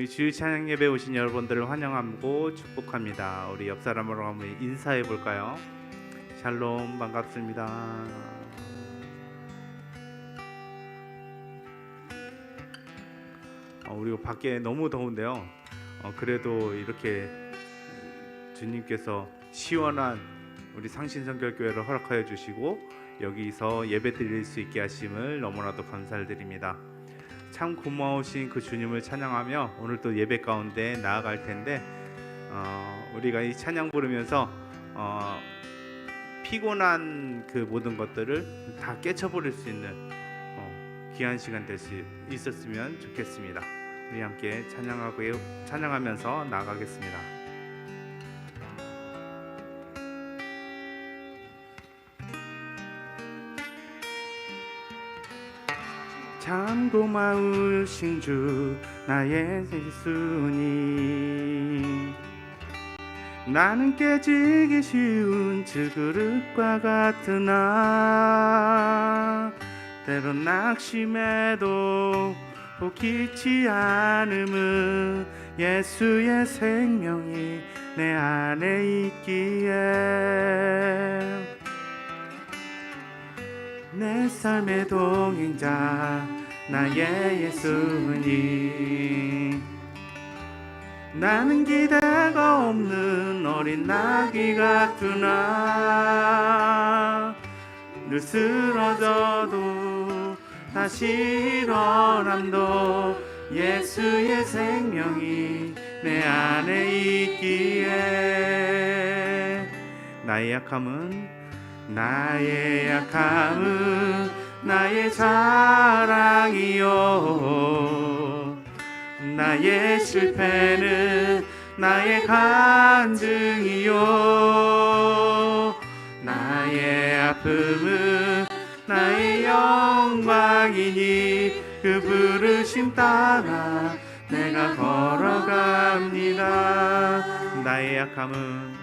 주일 찬양 예배 오신 여러분들을 환영하고 축복합니다. 우리 옆 사람으로 한번 인사해 볼까요? 샬롬, 반갑습니다. 우리 밖에 너무 더운데요. 그래도 이렇게 주님께서 시원한 우리 상신성결교회를 허락하여 주시고 여기서 예배 드릴 수 있게 하심을 너무나도 감사를 드립니다. 참 고마우신 그 주님을 찬양하며 오늘 또 예배 가운데 나아갈 텐데 우리가 이 찬양 부르면서 피곤한 그 모든 것들을 다 깨쳐버릴 수 있는 귀한 시간 될 수 있었으면 좋겠습니다. 우리 함께 찬양하면서 나아가겠습니다. 참 고마우신 주 나의 예수님, 나는 깨지기 쉬운 질그릇과 같으나 때론 낙심해도 포기치 않음은 예수의 생명이 내 안에 있기에 내 삶의 동행자 나의 예수님, 나는 기대가 없는 어린 나귀 같으나 늘 쓰러져도 다시 일어남도 예수의 생명이 내 안에 있기에 나의 약함은 나의 자랑이요, 나의 실패는 나의 간증이요, 나의 아픔은 나의 영광이니 그 부르심 따라 내가 걸어갑니다. 나의 약함은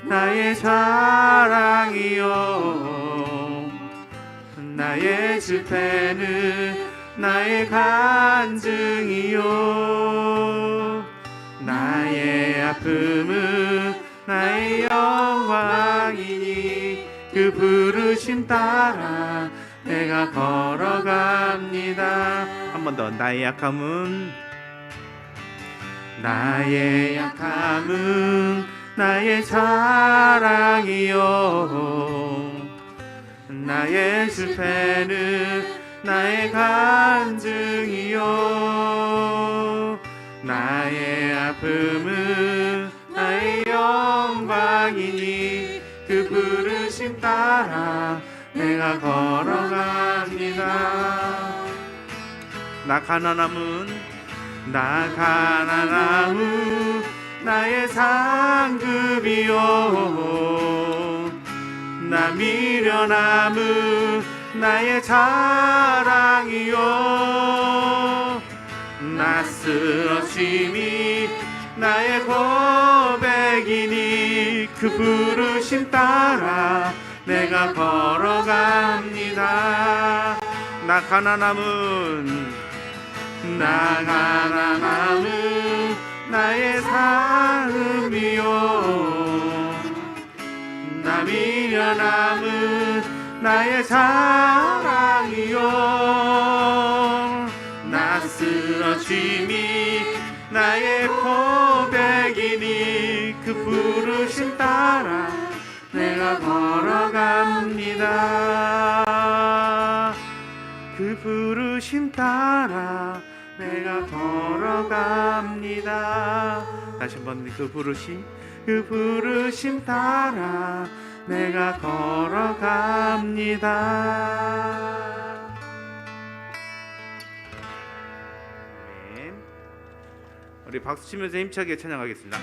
나의 자랑이요, 나의 실패는 나의 간증이요, 나의 아픔은 나의 영광이니 그 부르심 따라 내가 걸어갑니다. 한 번 더. 나의 약함은 나의 자랑이요, 나의 실패는 나의 간증이요, 나의 아픔은 나의 영광이니 그 부르심 따라 내가 걸어갑니다. 나 가난함은 나의 상급이요, 나 미련함은 나의 자랑이요, 나 쓰러짐이 나의 고백이니 그 부르심 따라 내가 걸어갑니다. 나 가난함은 나의 삶이요, 나 미련함은 나의 자랑이요, 나 쓰러짐이 나의 고백이니 그 부르심 따라 내가 걸어갑니다. 그 부르심 따라 내가 걸어갑니다. 다시 한번 그 부르심 따라 내가 걸어갑니다. 아멘. 우리 박수 치면서 힘차게 찬양하겠습니다.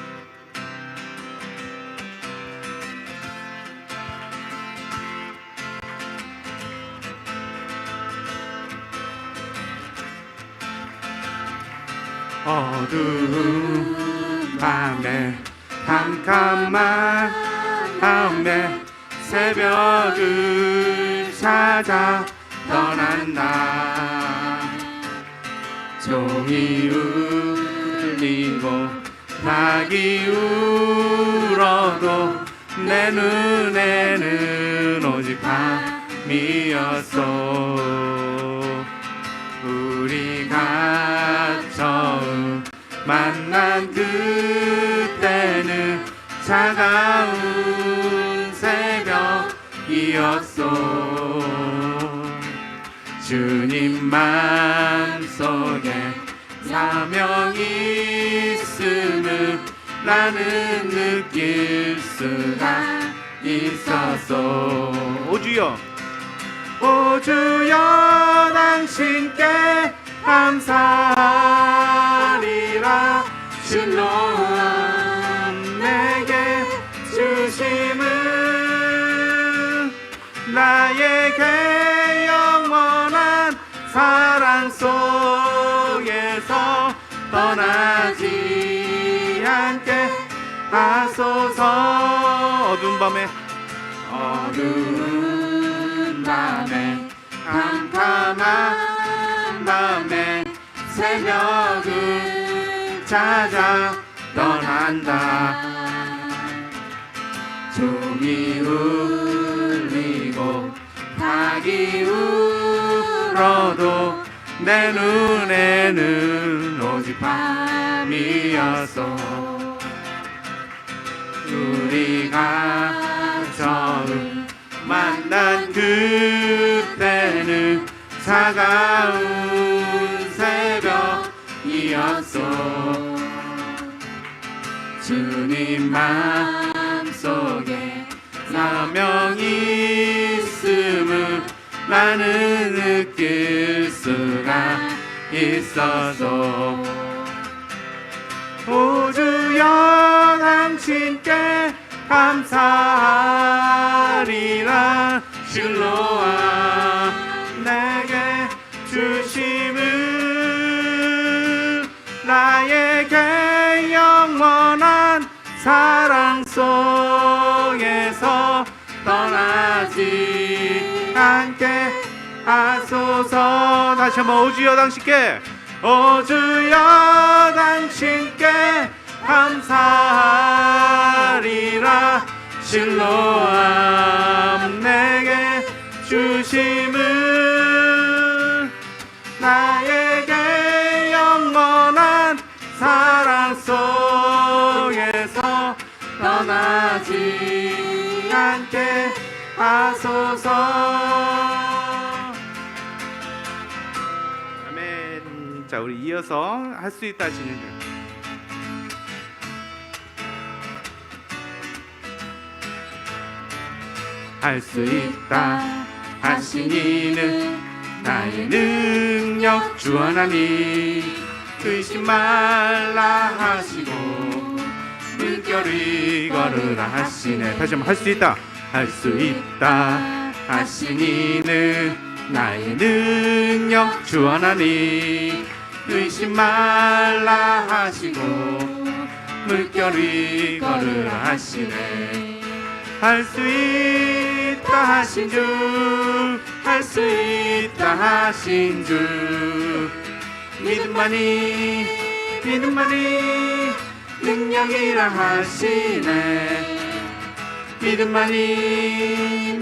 어두운 밤에 캄캄한 밤에 새벽을 찾아 떠난 나 종이 울리고 닭이 울어도 내 눈에는 오직 밤이었어. 우리가 처음 만난 그때는 차가운 새벽이었어. 주님 맘속에 사명이 있음을 나는 느낄 수가 있었어. 오 주여, 오 주여, 당신께 감사하리라. 실로암 내게 주심은 나에게 영원한 사랑 속에서 떠나지 않게 하소서. 어두운 밤에 캄캄한 밤에 새벽을 찾아 떠난다. 종이 울리고 닭이 울어도 내 눈에는 오직 밤이었어. 우리가 처음 만난 그때는 차가운 새벽이었어. 주님 맘속에 사명이 있음을 나는 느낄 수가 있어서. 오 주여, 당신께 감사하리라. 실로암 내게 주심은 나에게 영원한 사랑 속에서 떠나지 않게 하소서. 다시 한번 오 주여, 당신께, 오 주여, 당신께 감사하리라. 실로암 내게 주심은 나에게 영원한 사랑 속에서 떠나지 않게 하소서. 아멘. 자, 우리 이어서 할 수 있다 하시는 줄. 할 수 있다 하신 이는 나의 능력 주 하나님. 의심 말라 하시고 물결이 걸으라 하시네. 다시 한번 할 수 있다, 할 수 있다 하신 이는 나의 능력 주 하나님. 의심 말라 하시고 물결이 걸으라 하시네. 할 수 있다 하신 주, 할 수 있다 하신 주. 믿음만이 능력이라 하시네. 믿음만이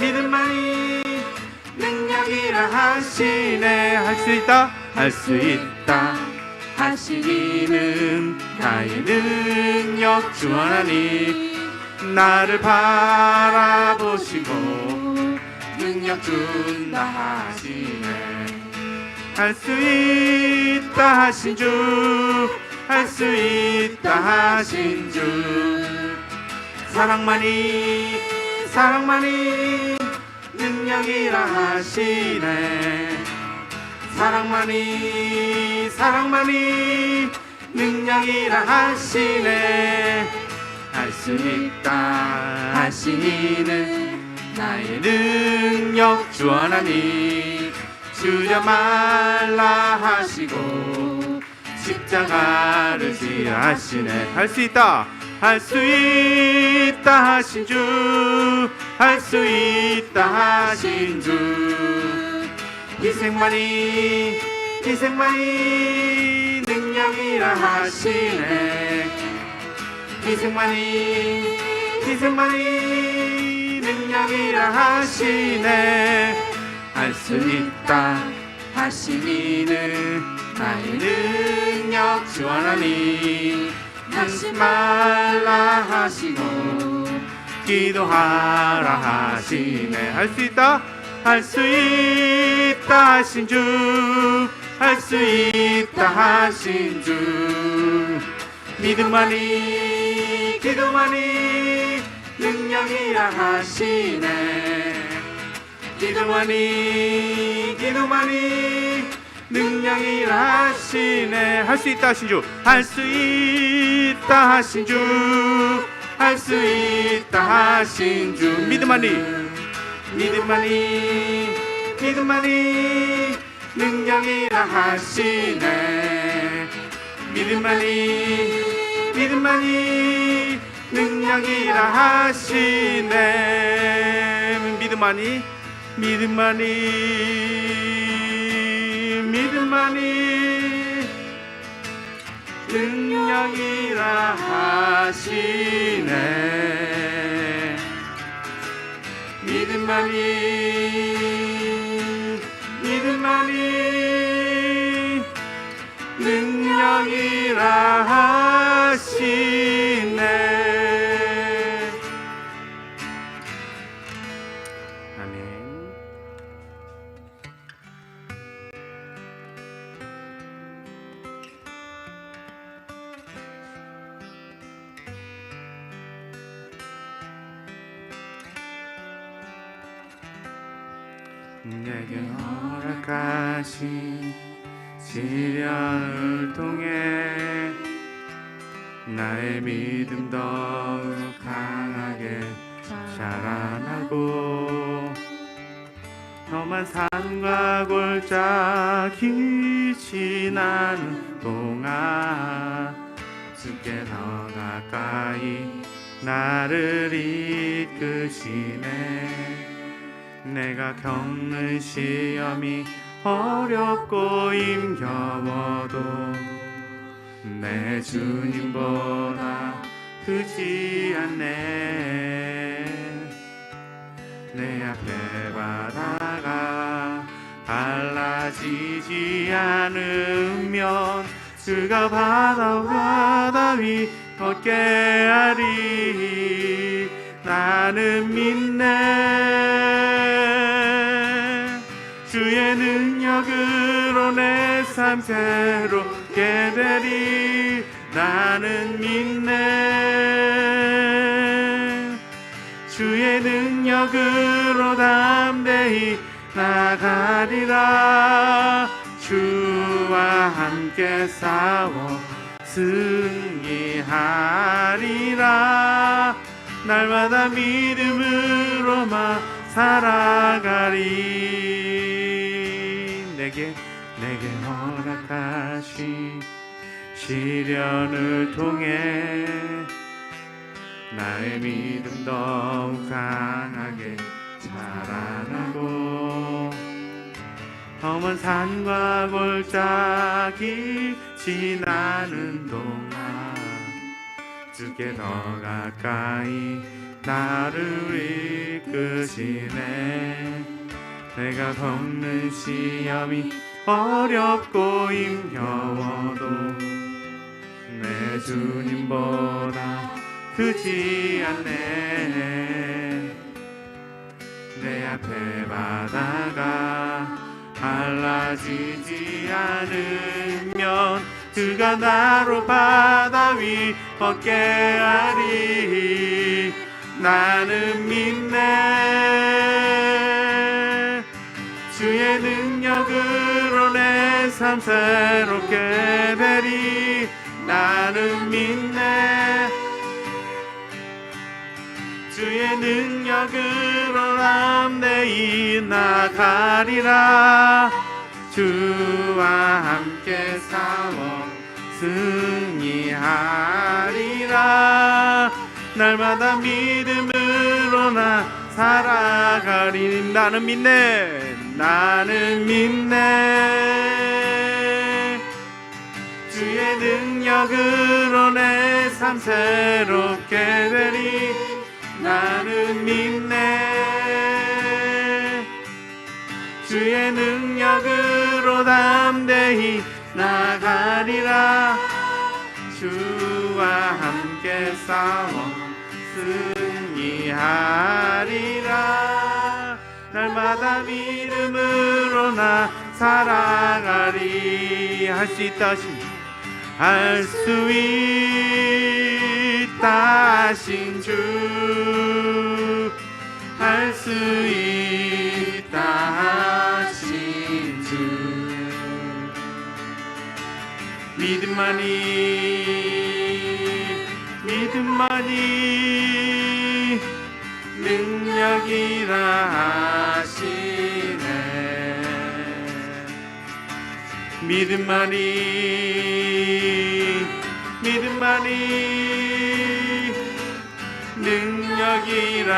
능력이라 하시네. 할 수 있다, 할 수 있다 하시기는 나의 능력 주 하나님. 나를 바라보시고 능력 준다 하시네. 할 수 있다 하신 주, 할 수 있다 하신 주. 사랑만이 능력이라 하시네. 사랑만이 능력이라 하시네. 할 수 있다 하시는 나의 능력 주 하나님. 주저 말라 하시고 십자가를 지라 하시네. 할 수 있다, 할 수 있다 하신 주, 할 수 있다 하신 주. 희생만이 희생만이 능력이라 하시네. 희생만이 능력이라 하시네. 할 수 있다 하시니는 나의 능력 주 하나님. 한심 말라 하시고 기도하라 하시네. 할 수 있다 하신 주, 할 수 있다 하신 주. 믿음만이 기도만이 능력이라 하시네. 기도만이 능력이라 하시네. 할 수 있다 하신 주, 할 수 있다 하신 주, 할 수 있다 하신 주. 믿음만이 능력이라 하시네. 믿음만이 능력이라 하시네. 믿음만이 능력이라 하시네. 믿음만이 능력이라 하시네. 아멘. 내게 허락하신 시련을 통해 나의 믿음 더욱 강하게 자라나고 험한 산과 골짜기 지나는 동안 주께 더 가까이 나를 이끄시네. 내가 겪는 시험이 어렵고 힘겨워도 내 주님보다 크지 않네. 내 앞에 바다가 갈라지지 않으면 그가 바다 위 걷게 하리. 나는 믿네. 주의 능력으로 내 삶 새롭게 되리. 나는 믿네. 주의 능력으로 담대히 나가리라. 주와 함께 싸워 승리하리라. 날마다 믿음으로만 살아가리. 내게 허락하신 시련을 통해 나의 믿음 더욱 강하게 자라나고 험한 산과 골짜기 지나는 동안 주께 더 가까이 나를 이끄시네. 내가 겪는 시험이 어렵고 힘겨워도 내 주님보다 크지 않네. 내 앞에 바다가 갈라지지 않으면 그가 나로 바다 위 걷게 하리. 나는 믿네. 주의 능력으로 내 삶 새롭게 되리. 나는 믿네. 주의 능력으로 담대히 나가리라. 주와 함께 싸워 승리하리라. 날마다 믿음으로 나 살아가리. 나는 믿네. 나는 믿네. 능력으로 내 삶 새롭게 되리. 나는 믿네. 주의 능력으로 담대히 나가리라. 주와 함께 싸워 승리하리라. 날마다 믿음으로 나 살아가리. 할 수 있다 하신, 할 수 있다 하신 주, 할 수 있다 하신 주. 믿음만이 능력이라 하시네. 믿음만이 능력이라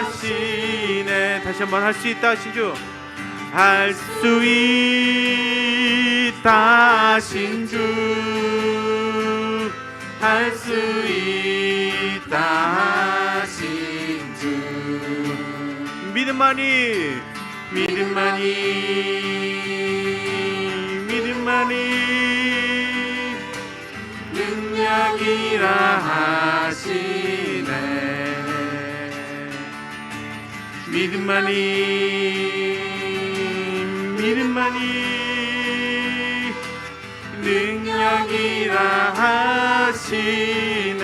하시네. 다시 한번 할 수 있다 하신 주, 할 수 있다 하신 주, 할 수 있다 하신 주. 믿음만이 능력이라 하시네. 믿음만이 능력이라 하시네.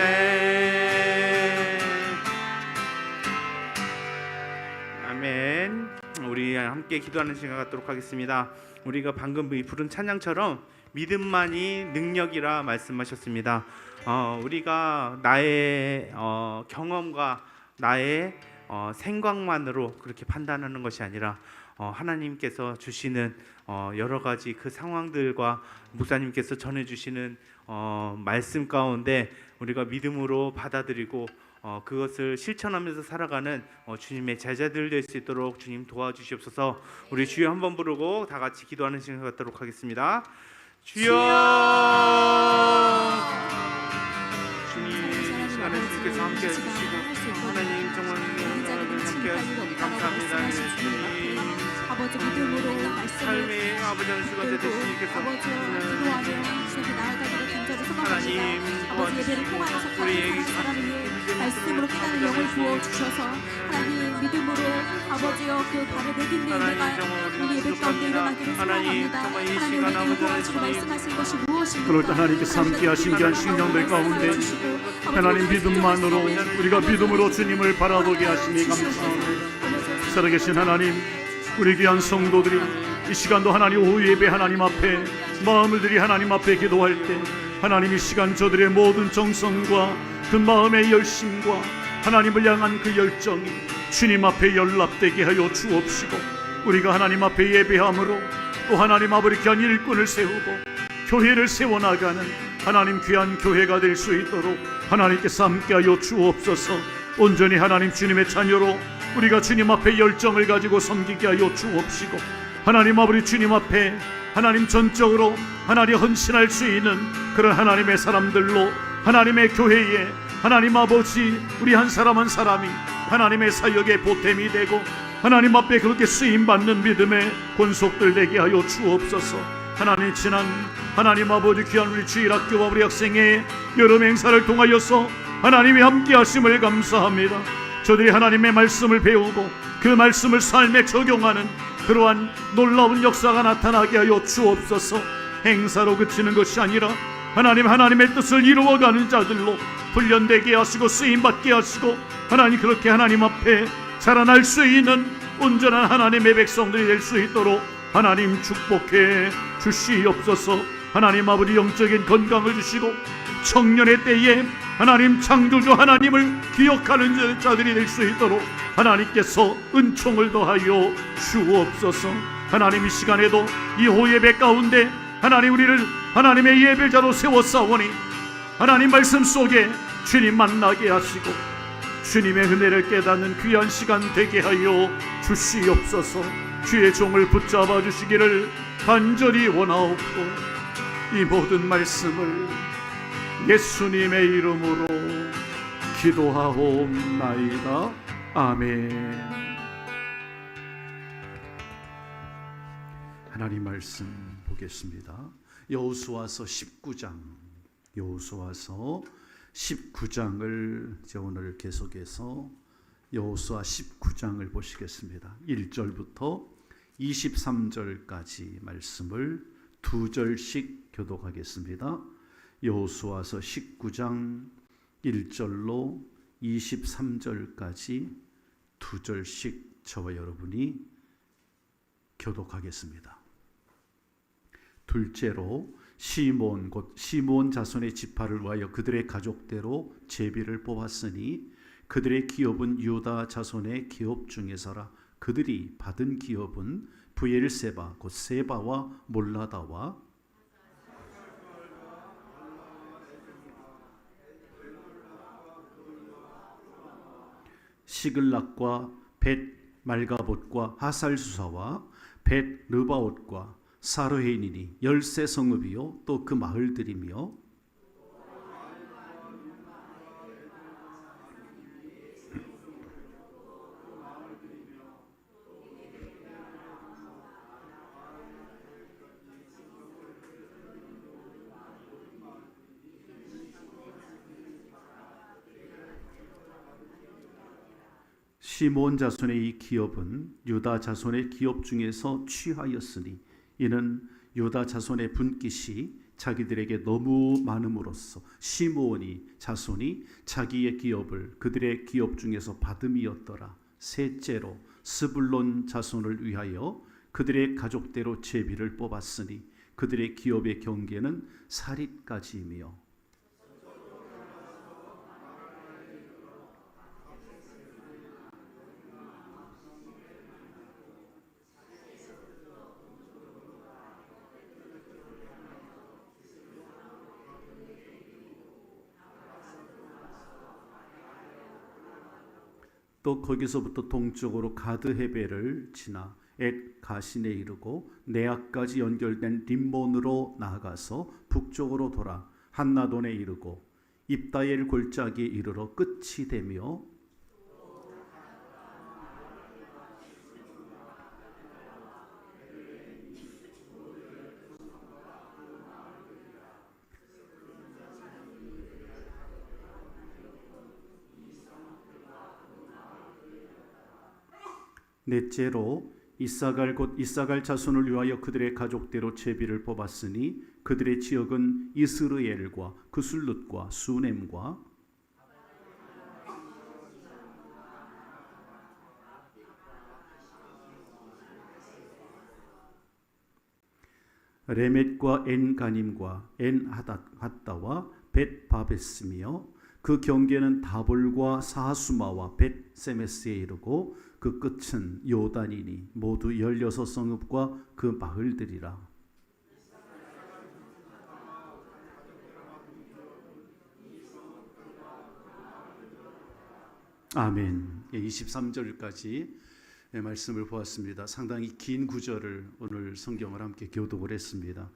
아멘. 우리 함께 기도하는 시간 갖도록 하겠습니다. 우리가 방금 부른 찬양처럼 믿음만이 능력이라 말씀하셨습니다. 우리가 나의 경험과 나의 생각만으로 그렇게 판단하는 것이 아니라 하나님께서 주시는 여러 가지 그 상황들과 목사님께서 전해주시는 말씀 가운데 우리가 믿음으로 받아들이고 그것을 실천하면서 살아가는 주님의 제자들 될 수 있도록 주님 도와주시옵소서. 우리 주여 한번 부르고 다 같이 기도하는 시간 갖도록 하겠습니다. 주여, 주님 이 시간에 주님께서 함께 해주시고 하나님 정말 함께 하시니 감사합니다. 주님 아버지 믿음으로 삶의 아버지 하는 시간 되시니께서 하나님 아버지 예배를 통하여서 다른 사람을 말씀으로 깨닫는 영을 부어주셔서 하나님 믿음으로 아버지여 그 발을 내딛는 예배가 우리 예배 가운데 일어나기를 소원합니다. 하나님 우리에게 요구하시고 말씀하신 것이 무엇입니까? 그럴 때 하나님께서 함께하신 귀한 신령들 가운데 하나님 믿음만으로 우리가 믿음으로 주님을 바라보게 하시니 감사합니다. 살아계신 하나님, 우리 귀한 성도들이 이 시간도 하나님 오후 예배 하나님 앞에 마음을 들이 하나님 앞에 기도할 때 하나님 이 시간 저들의 모든 정성과 그 마음의 열심과 하나님을 향한 그 열정이 주님 앞에 연락되게 하여 주옵시고, 우리가 하나님 앞에 예배함으로 또 하나님 아버지 귀한 일꾼을 세우고 교회를 세워나가는 하나님 귀한 교회가 될 수 있도록 하나님께서 함께하여 주옵소서. 온전히 하나님 주님의 자녀로 우리가 주님 앞에 열정을 가지고 섬기게 하여 주옵시고, 하나님 아버지 주님 앞에 하나님 전적으로 하나님 헌신할 수 있는 그런 하나님의 사람들로 하나님의 교회에 하나님 아버지 우리 한 사람 한 사람이 하나님의 사역의 보탬이 되고 하나님 앞에 그렇게 쓰임받는 믿음의 권속들 되게 하여 주옵소서. 하나님 지난 하나님 아버지 귀한 우리 주일학교와 우리 학생의 여름 행사를 통하여서 하나님이 함께 하심을 감사합니다. 저들이 하나님의 말씀을 배우고 그 말씀을 삶에 적용하는 그러한 놀라운 역사가 나타나게 하여 주옵소서. 행사로 그치는 것이 아니라 하나님의 뜻을 이루어가는 자들로 훈련되게 하시고 쓰임받게 하시고 하나님 그렇게 하나님 앞에 자라날 수 있는 온전한 하나님의 백성들이 될 수 있도록 하나님 축복해 주시옵소서. 하나님 아버지 영적인 건강을 주시고 청년의 때에 하나님 창조주 하나님을 기억하는 자들이 될 수 있도록 하나님께서 은총을 더하여 주옵소서. 하나님 이 시간에도 이 호예배 가운데 하나님 우리를 하나님의 예배자로 세워싸우니 하나님 말씀 속에 주님 만나게 하시고 주님의 은혜를 깨닫는 귀한 시간 되게 하여 주시옵소서. 주의 종을 붙잡아 주시기를 간절히 원하옵고 이 모든 말씀을 예수님의 이름으로 기도하옵나이다. 아멘. 하나님 말씀 보겠습니다. 여호수아서 19장을 이제 오늘 계속해서 여호수아 19장을 보시겠습니다. 1절부터 23절까지 말씀을 두 절씩 교독하겠습니다. 여호수아서 19장 1절로 23절까지 두 절씩 저와 여러분이 교독하겠습니다. 둘째로 시므온 곧 시므온 자손의 지파를 위하여 그들의 가족대로 제비를 뽑았으니 그들의 기업은 유다 자손의 기업 중에서라. 그들이 받은 기업은 브엘세바 곧 세바와 몰라다와 시글락과 벳 말가봇과 하살수사와 벳 르바옷과 사르헤인이니 13성읍이요 또 그 마을들이며 시므온 자손의 이 기업은 유다 자손의 기업 중에서 취하였으니 이는 유다 자손의 분깃이 자기들에게 너무 많음으로써 시므온이 자손이 자기의 기업을 그들의 기업 중에서 받음이었더라. 셋째로 스불론 자손을 위하여 그들의 가족대로 제비를 뽑았으니 그들의 기업의 경계는 사릿까지이며 또 거기서부터 동쪽으로 가드헤벨을 지나 엣 가신에 이르고 네악까지 연결된 림몬으로 나아가서 북쪽으로 돌아 한나돈에 이르고 입다엘 골짜기에 이르러 끝이 되며 넷째로 이사갈 곧 이사갈 자손을 위하여 그들의 가족대로 제비를 뽑았으니 그들의 지역은 이스르엘과 그술룻과 수넴과 레멧과 엔가님과 엔하다와 벳바베스며 그 경계는 다볼과 사하수마와 벳세메스에 이르고 그 끝은 요단이니 모두 16성읍과 그 마을들이라. 아멘. 23절까지 말씀을 보았습니다. 상당히 긴 구절을 오늘 성경을 함께 교독을 했습니다.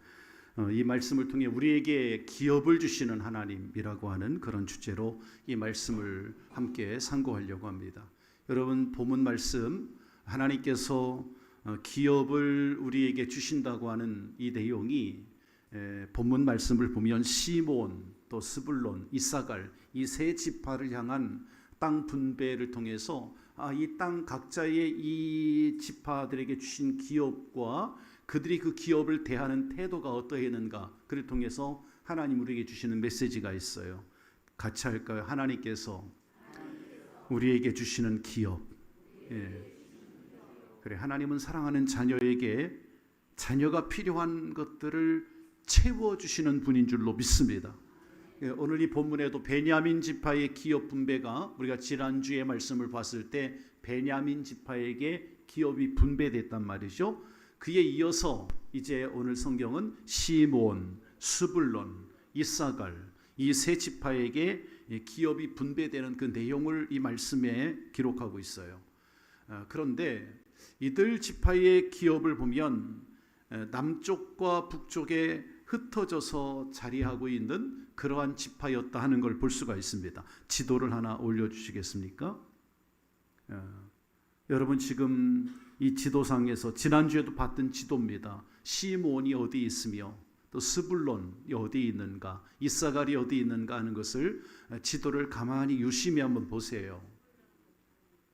이 말씀을 통해 우리에게 기업을 주시는 하나님이라고 하는 그런 주제로 이 말씀을 함께 상고하려고 합니다. 여러분, 본문 말씀 하나님께서 기업을 우리에게 주신다고 하는 이 내용이 본문 말씀을 보면 시므온 또 스불론 이사갈 이 세 지파를 향한 땅 분배를 통해서 이 땅 각자의 이 지파들에게 주신 기업과 그들이 그 기업을 대하는 태도가 어떠했는가, 그를 통해서 하나님 우리에게 주시는 메시지가 있어요. 같이 할까요? 하나님께서 우리에게 주시는 기업. 그래, 하나님은 사랑하는 자녀에게 자녀가 필요한 것들을 채워주시는 분인 줄로 믿습니다. 오늘 이 본문에도 베냐민 지파의 기업 분배가, 우리가 지난주에 말씀을 봤을 때 베냐민 지파에게 기업이 분배됐단 말이죠. 그에 이어서 이제 오늘 성경은 시므온, 스불론, 이사갈 이 세 지파에게 기업이 분배되는 그 내용을 이 말씀에 기록하고 있어요. 그런데 이들 지파의 기업을 보면 남쪽과 북쪽에 흩어져서 자리하고 있는 그러한 지파였다 하는 걸 볼 수가 있습니다. 지도를 하나 올려주시겠습니까? 여러분 지금 이 지도상에서 지난주에도 봤던 지도입니다. 시므온이 어디 있으며 또 스불론이 어디 있는가, 이사갈이 어디 있는가 하는 것을 지도를 가만히 유심히 한번 보세요.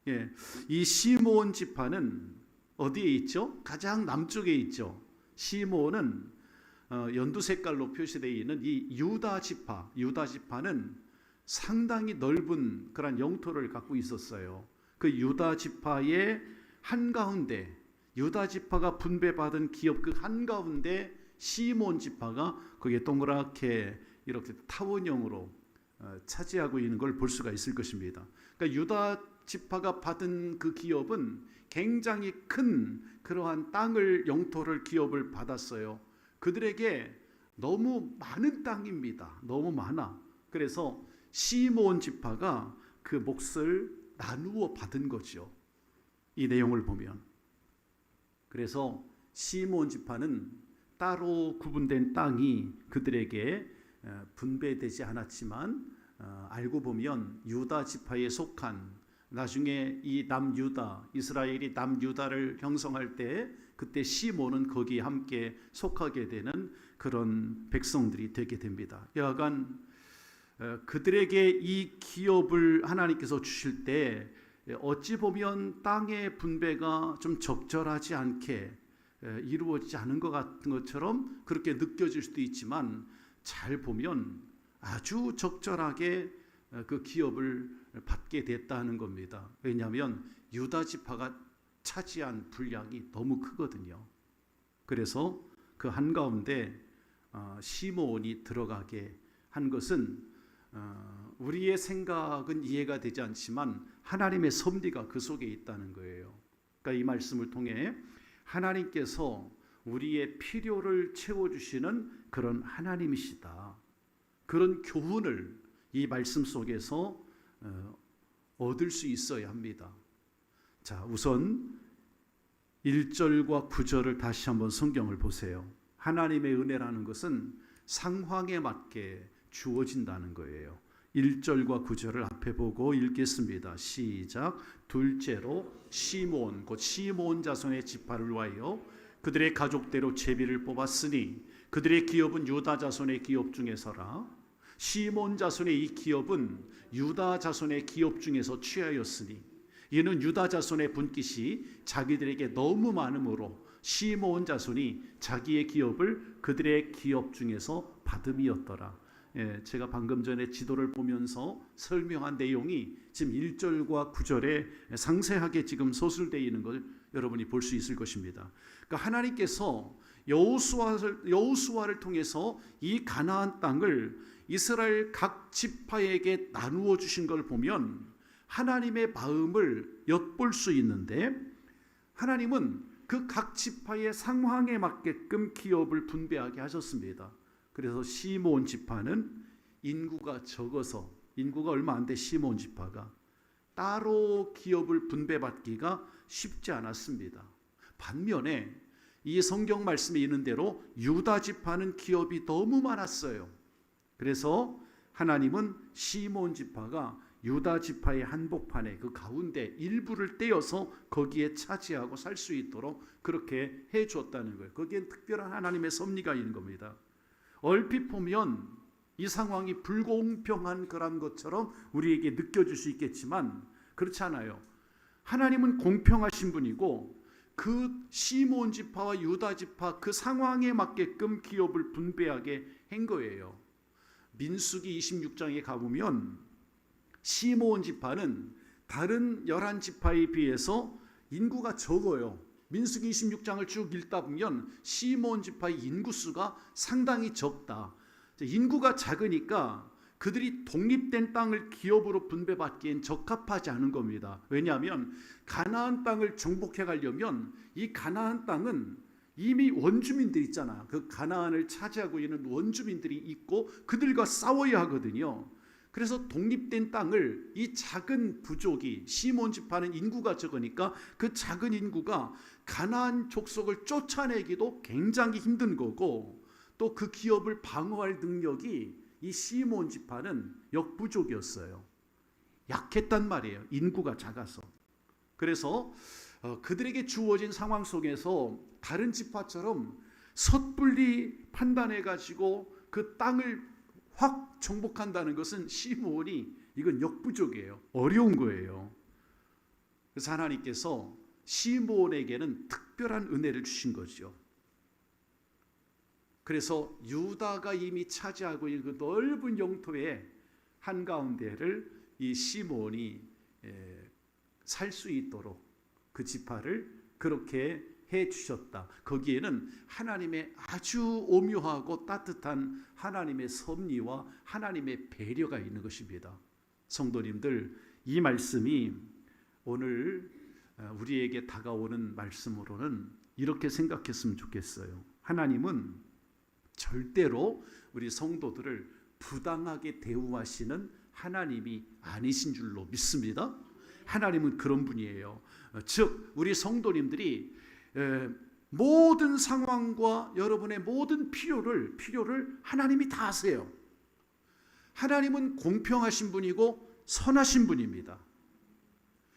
예, 이 시므온 지파는 어디에 있죠? 가장 남쪽에 있죠. 시므온은 연두 색깔로 표시되어 있는 이 유다 지파는 상당히 넓은 그런 영토를 갖고 있었어요. 그 유다 지파의 한가운데, 유다 지파가 분배받은 기업 그 한가운데 시므온 지파가 거기에 동그랗게 이렇게 타원형으로 차지하고 있는 걸 볼 수가 있을 것입니다. 그러니까 유다 지파가 받은 그 기업은 굉장히 큰 그러한 땅을, 영토를, 기업을 받았어요. 그들에게 너무 많은 땅입니다. 너무 많아. 그래서 시므온 지파가 그 몫을 나누어 받은 거죠. 이 내용을 보면. 그래서 시므온 지파는 따로 구분된 땅이 그들에게 분배되지 않았지만 알고 보면 유다 지파에 속한, 나중에 이 남유다, 이스라엘이 남유다를 형성할 때 그때 시므온은 거기에 함께 속하게 되는 그런 백성들이 되게 됩니다. 여하간 그들에게 이 기업을 하나님께서 주실 때 어찌 보면 땅의 분배가 좀 적절하지 않게 이루어지지 않은 것 같은 것처럼 그렇게 느껴질 수도 있지만, 잘 보면 아주 적절하게 그 기업을 받게 됐다는 겁니다. 왜냐하면 유다 지파가 차지한 분량이 너무 크거든요. 그래서 그 한가운데 시므온이 들어가게 한 것은 우리의 생각은 이해가 되지 않지만 하나님의 섭리가 그 속에 있다는 거예요. 그러니까 이 말씀을 통해 하나님께서 우리의 필요를 채워주시는 그런 하나님이시다, 그런 교훈을 이 말씀 속에서 얻을 수 있어야 합니다. 자, 우선 1절과 9절을 다시 한번 성경을 보세요. 하나님의 은혜라는 것은 상황에 맞게 주어진다는 거예요. 1절과 9절을 앞에 보고 읽겠습니다. 시작. 둘째로 시므온 곧 시므온 자손의 지파를 위하여 그들의 가족대로 제비를 뽑았으니 그들의 기업은 유다 자손의 기업 중에서라. 시므온 자손의 이 기업은 유다 자손의 기업 중에서 취하였으니 이는 유다 자손의 분깃이 자기들에게 너무 많으므로 시므온 자손이 자기의 기업을 그들의 기업 중에서 받음이었더라. 제가 방금 전에 지도를 보면서 설명한 내용이 지금 1절과 9절에 상세하게 지금 서술되어 있는 걸 여러분이 볼 수 있을 것입니다. 그러니까 하나님께서 여호수아를 통해서 이 가나안 땅을 이스라엘 각 지파에게 나누어 주신 걸 보면 하나님의 마음을 엿볼 수 있는데, 하나님은 그 각 지파의 상황에 맞게끔 기업을 분배하게 하셨습니다. 그래서 시므온 지파는 인구가 적어서, 인구가 얼마 안 돼 시므온 지파가 따로 기업을 분배받기가 쉽지 않았습니다. 반면에 이 성경 말씀에 있는 대로 유다 지파는 기업이 너무 많았어요. 그래서 하나님은 시므온 지파가 유다 지파의 한복판에 그 가운데 일부를 떼어서 거기에 차지하고 살 수 있도록 그렇게 해 주었다는 거예요. 거기엔 특별한 하나님의 섭리가 있는 겁니다. 얼핏 보면 이 상황이 불공평한 그런 것처럼 우리에게 느껴질 수 있겠지만 그렇지 않아요. 하나님은 공평하신 분이고 그 시므온 지파와 유다 지파 그 상황에 맞게끔 기업을 분배하게 한 거예요. 민수기 26장에 가보면 시므온 지파는 다른 11지파에 비해서 인구가 적어요. 민수기 26장을 쭉 읽다 보면 시므온 지파의 인구수가 상당히 적다. 인구가 작으니까 그들이 독립된 땅을 기업으로 분배받기엔 적합하지 않은 겁니다. 왜냐하면 가나안 땅을 정복해 가려면 이 가나안 땅은 이미 원주민들이 있잖아. 그 가나안을 차지하고 있는 원주민들이 있고 그들과 싸워야 하거든요. 그래서 독립된 땅을 이 작은 부족이, 시므온 지파는 인구가 적으니까 그 작은 인구가 가나안 족속을 쫓아내기도 굉장히 힘든 거고, 또 그 기업을 방어할 능력이 이 시므온 지파는 역부족이었어요. 약했단 말이에요. 인구가 작아서. 그래서 그들에게 주어진 상황 속에서 다른 지파처럼 섣불리 판단해 가지고 그 땅을 확 정복한다는 것은 시므온이 이건 역부족이에요. 어려운 거예요. 그래서 하나님께서 시므온에게는 특별한 은혜를 주신 거죠. 그래서 유다가 이미 차지하고 있는 그 넓은 영토의 한가운데를 이 시므온이 살 수 있도록 그 지파를 그렇게 해 주셨다. 거기에는 하나님의 아주 오묘하고 따뜻한 하나님의 섭리와 하나님의 배려가 있는 것입니다. 성도님들, 이 말씀이 오늘 우리에게 다가오는 말씀으로는 이렇게 생각했으면 좋겠어요. 하나님은 절대로 우리 성도들을 부당하게 대우하시는 하나님이 아니신 줄로 믿습니다. 하나님은 그런 분이에요. 즉 우리 성도님들이 모든 상황과 여러분의 모든 필요를 하나님이 다 아세요. 하나님은 공평하신 분이고 선하신 분입니다.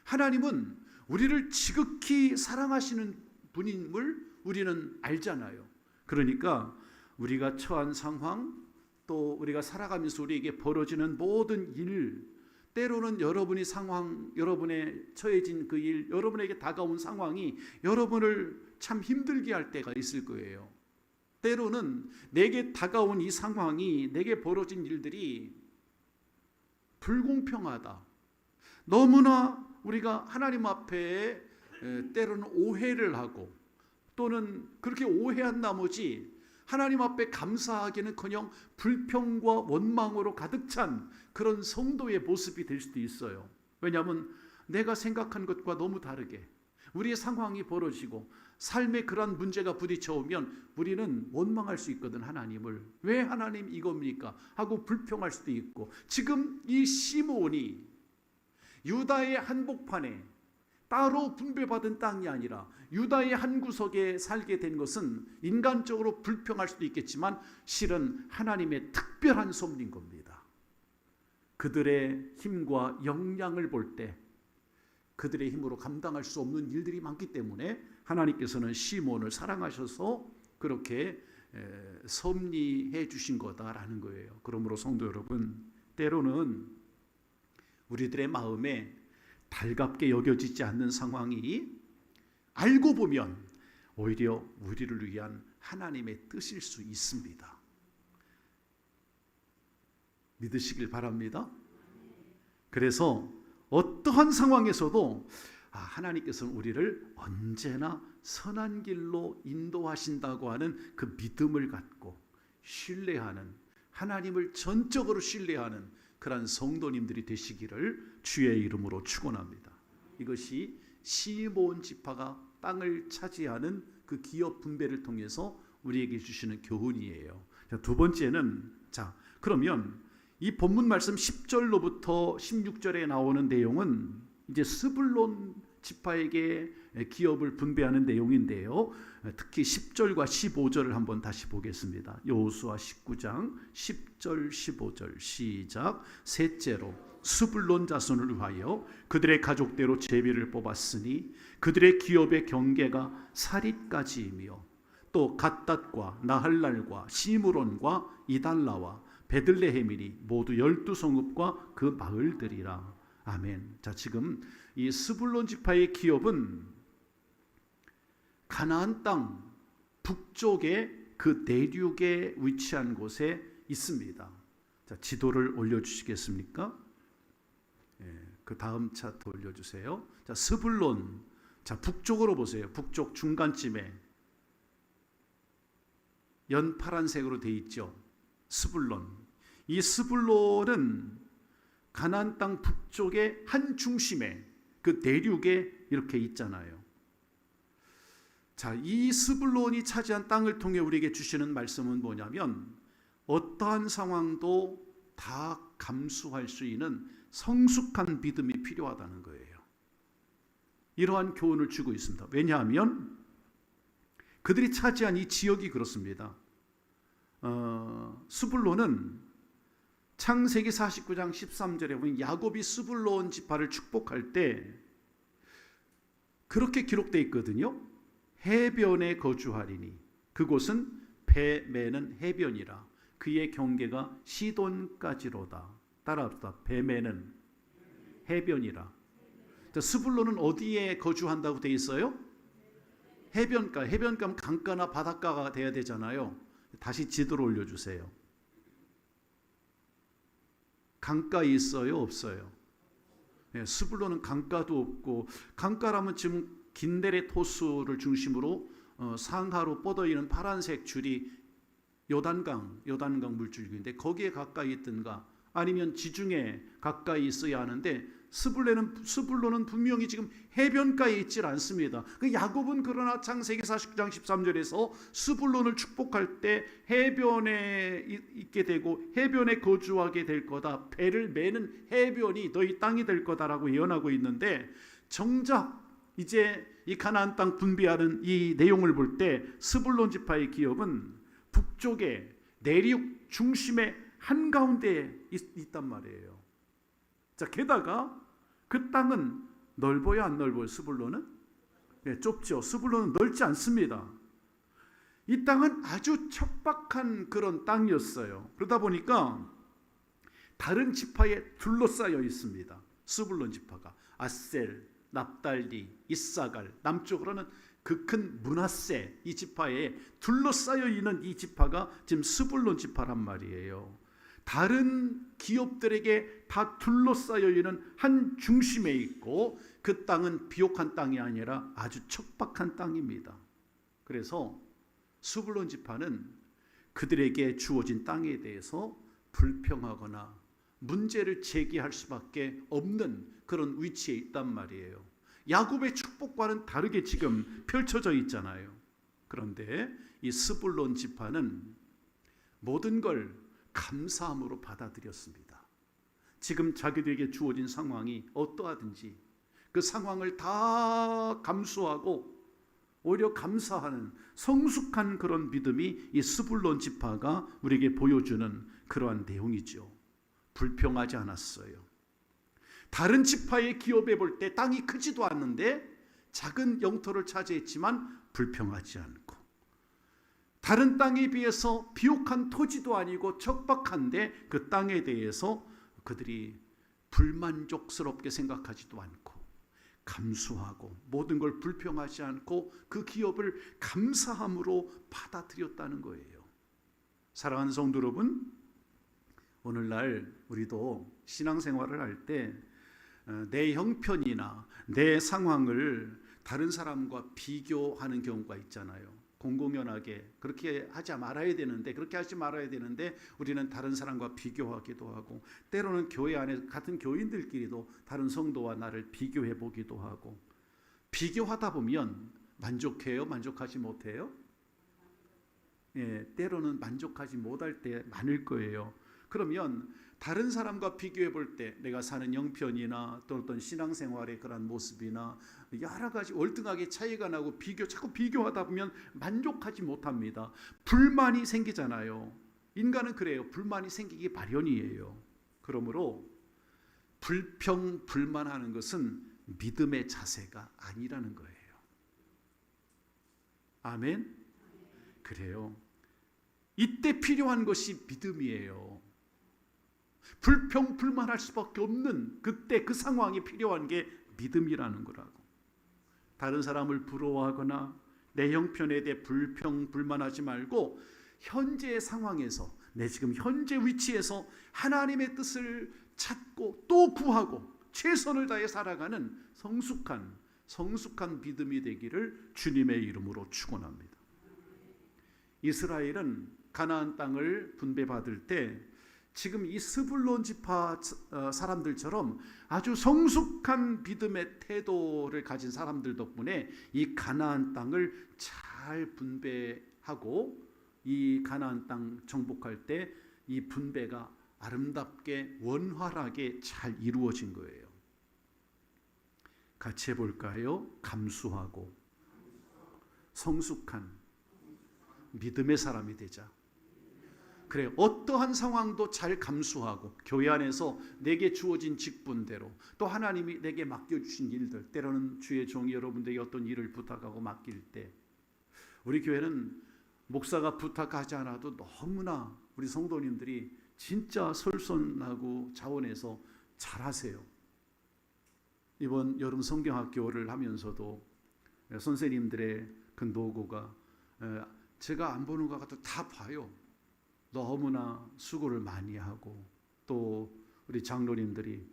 하나님은 우리를 지극히 사랑하시는 분임을 우리는 알잖아요. 그러니까 우리가 처한 상황, 또 우리가 살아가면서 우리에게 벌어지는 모든 일, 때로는 여러분의 상황, 여러분의 처해진 그 일, 여러분에게 다가온 상황이 여러분을 참 힘들게 할 때가 있을 거예요. 때로는 내게 다가온 이 상황이, 내게 벌어진 일들이 불공평하다. 너무나 우리가 하나님 앞에 때로는 오해를 하고, 또는 그렇게 오해한 나머지 하나님 앞에 감사하기는커녕 불평과 원망으로 가득 찬 그런 성도의 모습이 될 수도 있어요. 왜냐하면 내가 생각한 것과 너무 다르게 우리의 상황이 벌어지고 삶에 그러한 문제가 부딪혀오면 우리는 원망할 수 있거든. 하나님을 왜 하나님 이겁니까 하고 불평할 수도 있고, 지금 이 시므온이 유다의 한복판에 따로 분배받은 땅이 아니라 유다의 한 구석에 살게 된 것은 인간적으로 불평할 수도 있겠지만 실은 하나님의 특별한 섭리인 겁니다. 그들의 힘과 역량을 볼 때 그들의 힘으로 감당할 수 없는 일들이 많기 때문에 하나님께서는 시므온을 사랑하셔서 그렇게 섭리해 주신 거다라는 거예요. 그러므로 성도 여러분, 때로는 우리들의 마음에 달갑게 여겨지지 않는 상황이 알고 보면 오히려 우리를 위한 하나님의 뜻일 수 있습니다. 믿으시길 바랍니다. 그래서 어떠한 상황에서도 하나님께서는 우리를 언제나 선한 길로 인도하신다고 하는 그 믿음을 갖고 신뢰하는, 하나님을 전적으로 신뢰하는 그러한 성도님들이 되시기를 주의 이름으로 축원합니다. 이것이 시므온 지파가 땅을 차지하는 그 기업 분배를 통해서 우리에게 주시는 교훈이에요. 두 번째는, 그러면 이 본문 말씀 10절로부터 16절에 나오는 내용은 이제 스불론 지파에게 기업을 분배하는 내용인데요. 특히 10절과 15절을 한번 다시 보겠습니다. 여호수아 19장 10절 15절 시작. 셋째로 스불론 자손을 위하여 그들의 가족대로 제비를 뽑았으니 그들의 기업의 경계가 사릿까지이며 또 갓닷과 나할랄과 시므론과 이달라와 베들레헴이니 모두 12성읍과 그 마을들이라. 아멘. 지금 이 스불론 지파의 기업은 가나안 땅 북쪽의 그 내륙에 위치한 곳에 있습니다. 지도를 올려주시겠습니까? 그 다음 차트 올려주세요. 스불론, 북쪽으로 보세요. 북쪽 중간쯤에 연파란색으로 되어 있죠. 스불론. 이 스불론은 가나안 땅 북쪽의 한 중심에, 그 내륙에 이렇게 있잖아요. 이 스불론이 차지한 땅을 통해 우리에게 주시는 말씀은 뭐냐면, 어떠한 상황도 다 감수할 수 있는 성숙한 믿음이 필요하다는 거예요. 이러한 교훈을 주고 있습니다. 왜냐하면 그들이 차지한 이 지역이 그렇습니다. 스불론은 창세기 49장 13절에 보면 야곱이 스불론 지파를 축복할 때 그렇게 기록되어 있거든요. 해변에 거주하리니 그곳은 배 매는 해변이라 그의 경계가 시돈까지로다. 따라합시다. 배 매는 해변이라. 스불론은 어디에 거주한다고 되어 있어요? 해변가. 해변가면 강가나 바닷가가 돼야 되잖아요. 다시 지도를 올려주세요. 강가에 있어요? 없어요? 네, 스불론은 강가도 없고, 강가라면 지금 긴데레 호수를 중심으로 상하로 뻗어있는 파란색 줄이 요단강 물줄기인데 거기에 가까이 있든가 아니면 지중해 가까이 있어야 하는데 스불론은 분명히 지금 해변가에 있질 않습니다. 그 야곱은 그러나 창세기 49장 13절에서 스불론을 축복할 때 해변에 있게 되고 해변에 거주하게 될 거다. 배를 매는 해변이 너희 땅이 될 거다라고 예언하고 있는데 정작 이제 이 가나안 땅 분배하는 이 내용을 볼 때 스불론 지파의 기업은 북쪽에 내륙 중심의 한가운데에 있단 말이에요. 자, 게다가 그 땅은 넓어요, 안 넓어요? 스불론은? 네, 좁죠. 스불론은 넓지 않습니다. 이 땅은 아주 척박한 그런 땅이었어요. 그러다 보니까 다른 지파에 둘러싸여 있습니다. 스불론 지파가 아셀, 납달리, 이사갈, 남쪽으로는 그 큰 므낫세 이 지파에 둘러싸여 있는 이 지파가 지금 스불론 지파란 말이에요. 다른 기업들에게 다 둘러싸여 있는 한 중심에 있고 그 땅은 비옥한 땅이 아니라 아주 척박한 땅입니다. 그래서 스불론 지파는 그들에게 주어진 땅에 대해서 불평하거나 문제를 제기할 수밖에 없는 그런 위치에 있단 말이에요. 야곱의 축복과는 다르게 지금 펼쳐져 있잖아요. 그런데 이 스불론 지파는 모든 걸 감사함으로 받아들였습니다. 지금 자기들에게 주어진 상황이 어떠하든지 그 상황을 다 감수하고 오히려 감사하는 성숙한 그런 믿음이 이 스불론 지파가 우리에게 보여주는 그러한 내용이죠. 불평하지 않았어요. 다른 지파의 기업에 볼 때 땅이 크지도 않는데 작은 영토를 차지했지만 불평하지 않고, 다른 땅에 비해서 비옥한 토지도 아니고 척박한데 그 땅에 대해서 그들이 불만족스럽게 생각하지도 않고 감수하고 모든 걸 불평하지 않고 그 기업을 감사함으로 받아들였다는 거예요. 사랑하는 성도 여러분, 오늘날 우리도 신앙생활을 할 때 내 형편이나 내 상황을 다른 사람과 비교하는 경우가 있잖아요. 공공연하게 그렇게 하지 말아야 되는데, 그렇게 하지 말아야 되는데 우리는 다른 사람과 비교하기도 하고, 때로는 교회 안에 같은 교인들끼리도 다른 성도와 나를 비교해 보기도 하고, 비교하다 보면 만족해요? 만족하지 못해요? 예, 때로는 만족하지 못할 때 많을 거예요. 그러면 다른 사람과 비교해 볼 때 내가 사는 형편이나 또 어떤 신앙생활의 그런 모습이나 여러 가지 월등하게 차이가 나고 자꾸 비교하다 보면 만족하지 못합니다. 불만이 생기잖아요. 인간은 그래요. 불만이 생기기 마련이에요. 그러므로 불평불만하는 것은 믿음의 자세가 아니라는 거예요. 아멘? 그래요. 이때 필요한 것이 믿음이에요. 불평불만할 수밖에 없는 그때 그 상황이 필요한 게 믿음이라는 거라고. 다른 사람을 부러워하거나 내 형편에 대해 불평불만하지 말고 현재의 상황에서, 내 지금 현재 위치에서 하나님의 뜻을 찾고 또 구하고 최선을 다해 살아가는 성숙한 믿음이 되기를 주님의 이름으로 축원합니다. 이스라엘은 가나안 땅을 분배받을 때 지금 이 스불론 지파 사람들처럼 아주 성숙한 믿음의 태도를 가진 사람들 덕분에 이 가나안 땅을 잘 분배하고 이 가나안 땅 정복할 때 이 분배가 아름답게 원활하게 잘 이루어진 거예요. 같이 해볼까요? 감수하고 성숙한 믿음의 사람이 되자. 그래, 어떠한 상황도 잘 감수하고 교회 안에서 내게 주어진 직분대로 또 하나님이 내게 맡겨주신 일들, 때로는 주의 종이 여러분들에게 어떤 일을 부탁하고 맡길 때 우리 교회는 목사가 부탁하지 않아도 너무나 우리 성도님들이 진짜 솔선하고 자원해서 잘하세요. 이번 여름 성경학교를 하면서도 선생님들의 그 노고가 제가 안 보는 것 같아도 다 봐요. 너무나 수고를 많이 하고 또 우리 장로님들이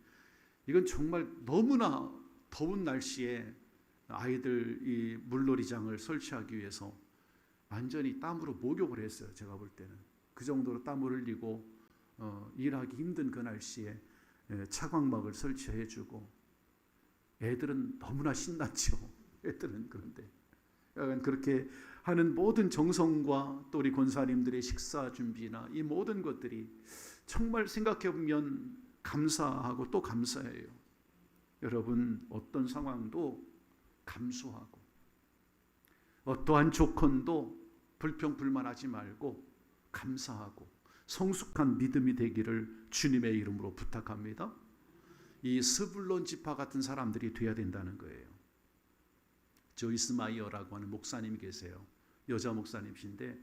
이건 정말 너무나 더운 날씨에 아이들 이 물놀이장을 설치하기 위해서 완전히 땀으로 목욕을 했어요. 제가 볼 때는 그 정도로 땀을 흘리고 일하기 힘든 그 날씨에 차광막을 설치해주고 애들은 너무나 신났죠. 애들은 그런데 그렇게 하는 모든 정성과 또 우리 권사님들의 식사 준비나 이 모든 것들이 정말 생각해 보면 감사하고 또 감사해요. 여러분 어떤 상황도 감수하고 어떠한 조건도 불평불만하지 말고 감사하고 성숙한 믿음이 되기를 주님의 이름으로 부탁합니다. 이 스불론 지파 같은 사람들이 돼야 된다는 거예요. 조이스 마이어라고 하는 목사님이 계세요. 여자 목사님이신데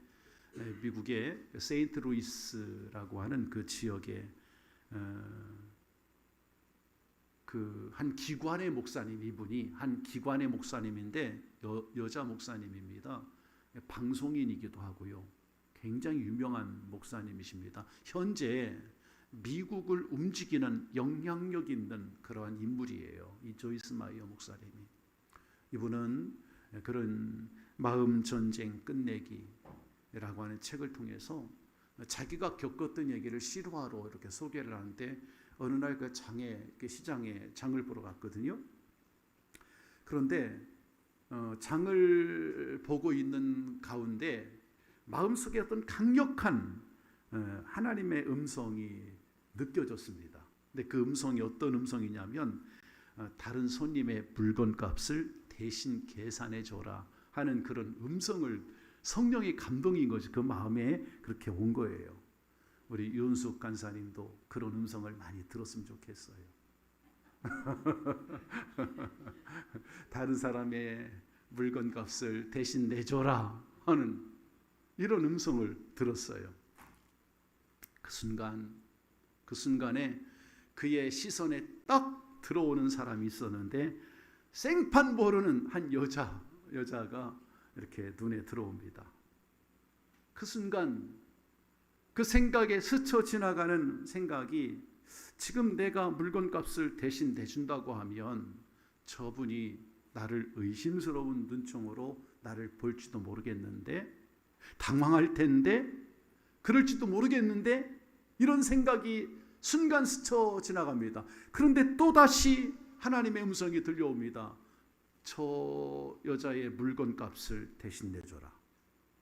미국의 세인트 루이스라고 하는 그 지역에 그 한 기관의 목사님, 이분이 한 기관의 목사님인데 여자 목사님입니다. 방송인이기도 하고요. 굉장히 유명한 목사님이십니다. 현재 미국을 움직이는 영향력 있는 그러한 인물이에요. 이 조이스 마이어 목사님이. 이분은 그런 마음 전쟁 끝내기라고 하는 책을 통해서 자기가 겪었던 얘기를 실화로 이렇게 소개를 하는데 어느 날 그 그 시장에 장을 보러 갔거든요. 그런데 장을 보고 있는 가운데 마음속에 어떤 강력한 하나님의 음성이 느껴졌습니다. 근데 그 음성이 어떤 음성이냐면 다른 손님의 물건값을 대신 계산해 줘라 하는 그런 음성을 성령의 감동인 것이 그 마음에 그렇게 온 거예요. 우리 윤숙 간사님도 그런 음성을 많이 들었으면 좋겠어요. 다른 사람의 물건값을 대신 내줘라 하는 이런 음성을 들었어요. 그 순간에 그의 시선에 딱 들어오는 사람이 있었는데 생판 모르는 한 여자가 이렇게 눈에 들어옵니다. 그 순간 그 생각에 스쳐 지나가는 생각이 지금 내가 물건값을 대신 내준다고 하면 저분이 나를 의심스러운 눈총으로 나를 볼지도 모르겠는데 당황할 텐데 그럴지도 모르겠는데 이런 생각이 순간 스쳐 지나갑니다. 그런데 또다시 하나님의 음성이 들려옵니다. 저 여자의 물건값을 대신 내줘라.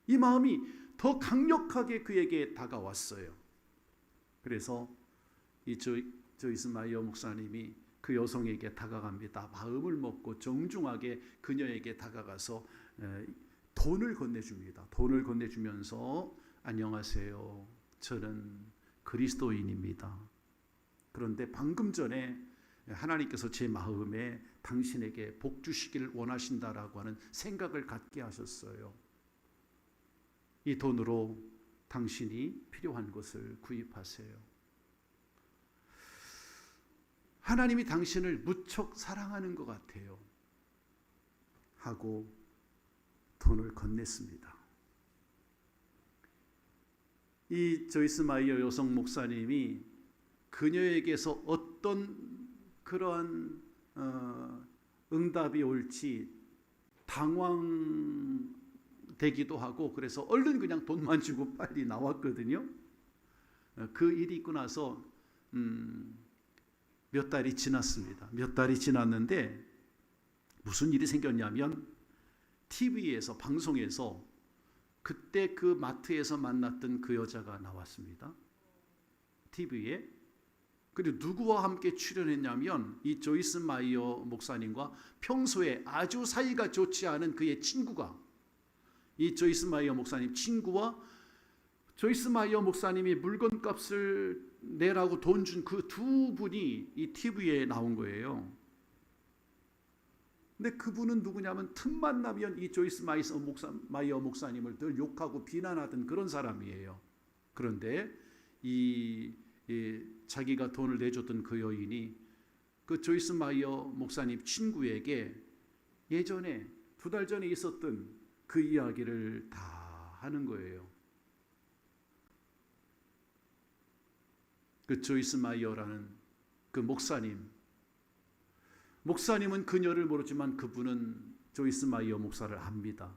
이 마음이 더 강력하게 그에게 다가왔어요. 그래서 이 조이스 마이어 목사님이 그 여성에게 다가갑니다. 마음을 먹고 정중하게 그녀에게 다가가서 돈을 건네줍니다. 돈을 건네주면서 안녕하세요. 저는 그리스도인입니다. 그런데 방금 전에 하나님께서 제 마음에 당신에게 복 주시기를 원하신다라고 하는 생각을 갖게 하셨어요. 이 돈으로 당신이 필요한 것을 구입하세요. 하나님이 당신을 무척 사랑하는 것 같아요. 하고 돈을 건넸습니다. 이 조이스 마이어 여성 목사님이 그녀에게서 어떤 그러한 응답이 올지 당황되기도 하고 그래서 얼른 그냥 돈만 주고 빨리 나왔거든요. 그 일이 있고 나서 몇 달이 지났습니다. 몇 달이 지났는데 무슨 일이 생겼냐면 TV에서 방송에서 그때 그 마트에서 만났던 그 여자가 나왔습니다. TV에. 그리고 누구와 함께 출연했냐면 이 조이스 마이어 목사님과 평소에 아주 사이가 좋지 않은 그의 친구가 이 조이스 마이어 목사님 친구와 조이스 마이어 목사님이 물건값을 내라고 돈 준 그 두 분이 이 TV에 나온 거예요. 근데 그분은 누구냐면 틈만 나면 이 조이스 마이어 목사님을 늘 욕하고 비난하던 그런 사람이에요. 그런데 이 자기가 돈을 내줬던 그 여인이 그 조이스 마이어 목사님 친구에게 예전에 2달 전에 있었던 그 이야기를 다 하는 거예요. 그 조이스 마이어라는 그 목사님은 그녀를 모르지만 그분은 조이스 마이어 목사를 압니다.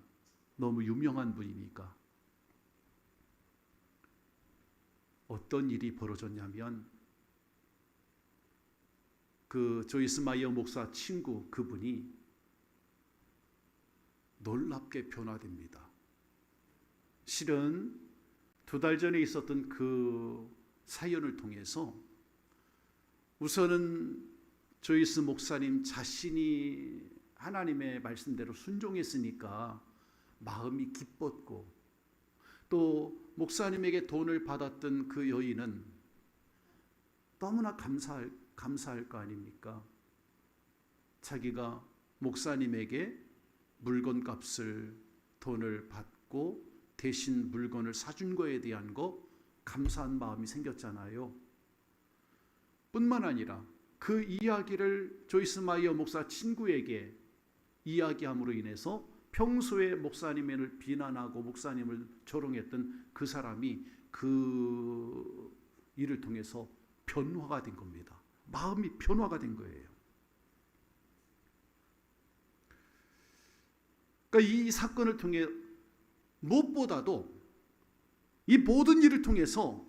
너무 유명한 분이니까. 어떤 일이 벌어졌냐면 그 조이스 마이어 목사 친구 그분이 놀랍게 변화됩니다. 실은 2달 전에 있었던 그 사연을 통해서 우선은 조이스 목사님 자신이 하나님의 말씀대로 순종했으니까 마음이 기뻤고, 또 목사님에게 돈을 받았던 그 여인은 너무나 감사할 거 아닙니까? 자기가 목사님에게 물건값을 돈을 받고 대신 물건을 사준 거에 대한 감사한 마음이 생겼잖아요. 뿐만 아니라 그 이야기를 조이스 마이어 목사 친구에게 이야기함으로 인해서 평소에 목사님을 비난하고 목사님을 조롱했던 그 사람이 그 일을 통해서 변화가 된 겁니다. 마음이 변화가 된 거예요. 그러니까 이 사건을 통해 무엇보다도 이 모든 일을 통해서